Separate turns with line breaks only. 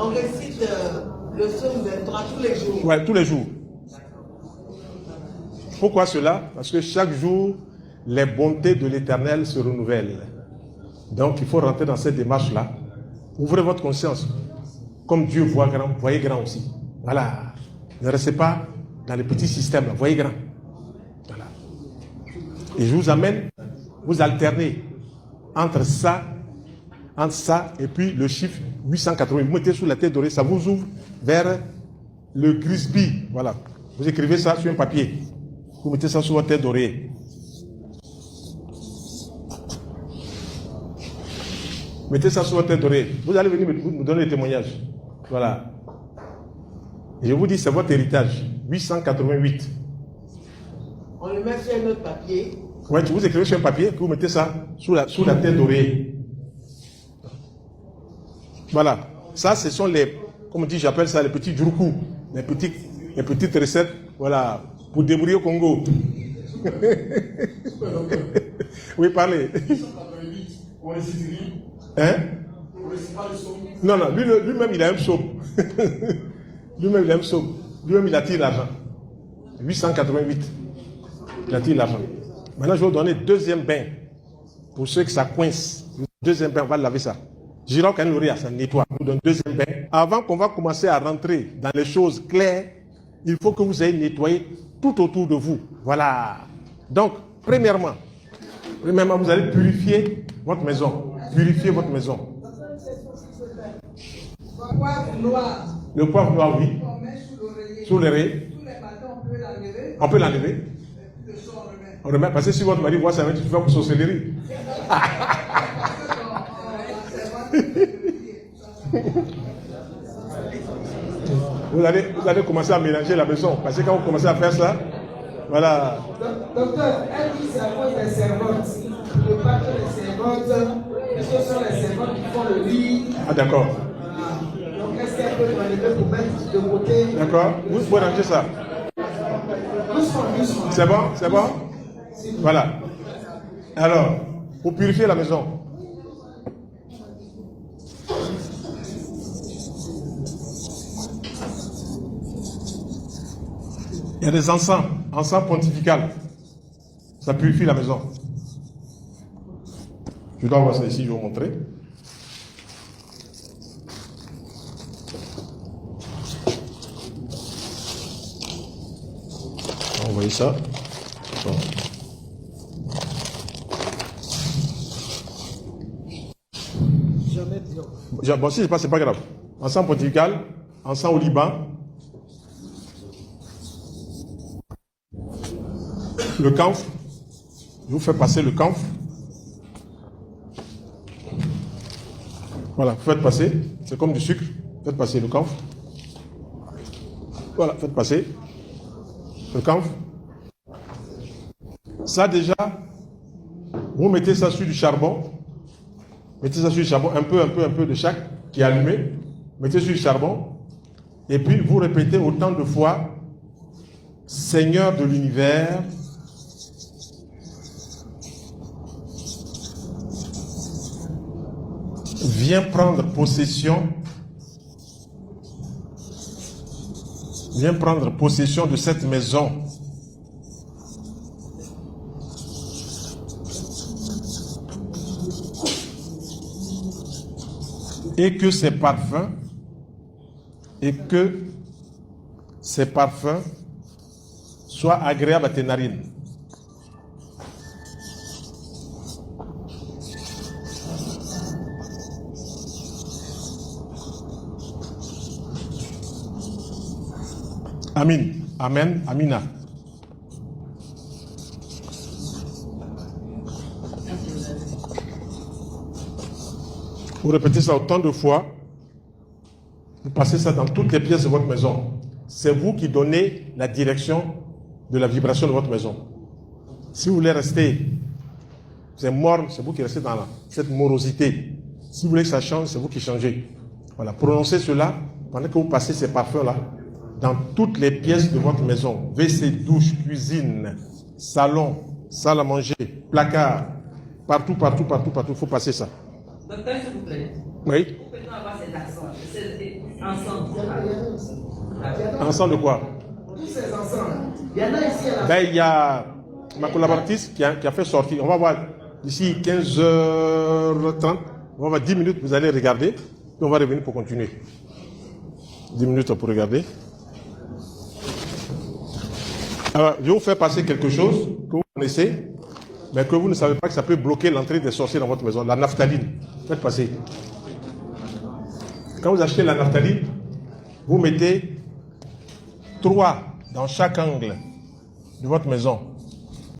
On récite le psaume 23 tous les jours.
Oui, tous les jours. Pourquoi cela? Parce que chaque jour, les bontés de l'Éternel se renouvellent. Donc, il faut rentrer dans cette démarche-là. Ouvrez votre conscience. Comme Dieu voit grand, voyez grand aussi. Voilà. Ne restez pas dans les petits systèmes, là. Voyez grand. Voilà. Et je vous amène, vous alternez entre ça et puis le chiffre 880. Vous mettez sous la tête dorée, ça vous ouvre vers le Grisby. Voilà. Vous écrivez ça sur un papier. Vous mettez ça sur votre tête dorée. Mettez ça sur votre tête dorée. Vous allez venir me donner des témoignages. Voilà. Et je vous dis, c'est votre héritage. 888.
On le met sur un autre papier.
Oui, vous écrivez sur un papier, vous mettez ça sous la tête dorée. Voilà. Ça, ce sont les, comme on dit, j'appelle ça les petits djurkou. Les petites recettes, voilà, pour débrouiller au Congo. Oui, parlez. Hein? Non, lui-même il a un psaume. Lui-même il a un psaume. Lui-même il attire l'argent. 888. Il attire l'argent. Maintenant je vais vous donner deuxième bain. Pour ceux que ça coince. Deuxième bain, on va laver ça. Giraud Kanouria, ça nettoie. On vous donne deuxième bain. Avant qu'on va commencer à rentrer dans les choses claires, il faut que vous ayez nettoyé tout autour de vous. Voilà. Donc, premièrement, vous allez purifier votre maison. Purifiez votre maison. Le poivre noir, oui. Sous l'oreiller. On peut l'enlever. On remet. Parce que si votre mari voit ça, tu fais pour sorcellerie. Vous allez commencer à mélanger la maison. Parce que quand vous commencez à faire ça, voilà.
Docteur, elle dit c'est à cause des servantes. Le pas que les servantes, ce sont les servantes qui font le lit.
Ah, d'accord.
Donc, est-ce qu'elle peut l'enlever pour mettre de côté?
D'accord. Vous pouvez ranger ça.
Doucement.
C'est bon? C'est bon? Voilà. Alors, pour purifier la maison. Il y a des encens pontifical. Ça purifie la maison. Je dois voir ça ici, je vais vous montrer. Vous voyez ça? Bon. Bon, si c'est pas grave. Encens pontifical, encens au Liban. Le camphre, je vous fais passer le camphre. Voilà, faites passer, c'est comme du sucre. Faites passer le camphre. Voilà, faites passer le camphre. Ça déjà, vous mettez ça sur du charbon. Mettez ça sur du charbon, un peu de chaque qui est allumé. Mettez sur du charbon. Et puis vous répétez autant de fois, Seigneur de l'univers, viens prendre possession de cette maison. Et que ces parfums soient agréables à tes narines. Amen. Amen. Amina. Vous répétez ça autant de fois. Vous passez ça dans toutes les pièces de votre maison. C'est vous qui donnez la direction de la vibration de votre maison. Si vous voulez rester, c'est mort, c'est vous qui restez dans cette morosité. Si vous voulez que ça change, c'est vous qui changez. Voilà, prononcez cela pendant que vous passez ces parfums-là dans toutes les pièces de votre maison. WC, douche, cuisine, salon, salle à manger, placard, partout. Il faut passer ça.
Docteur, s'il vous plaît.
Oui.
Peut-on avoir cet accent?
Ensemble de quoi?
Tous ces ensembles. Il y en a ici à la
Ben, il y a ma collaboratrice qui a fait sortir. On va voir d'ici 15h30. On va voir 10 minutes, vous allez regarder. Puis on va revenir pour continuer. 10 minutes pour regarder. Alors, je vais vous faire passer quelque chose que vous connaissez, mais que vous ne savez pas que ça peut bloquer l'entrée des sorciers dans votre maison. La naphtaline. Faites passer. Quand vous achetez la naphtaline, vous mettez 3 dans chaque angle de votre maison.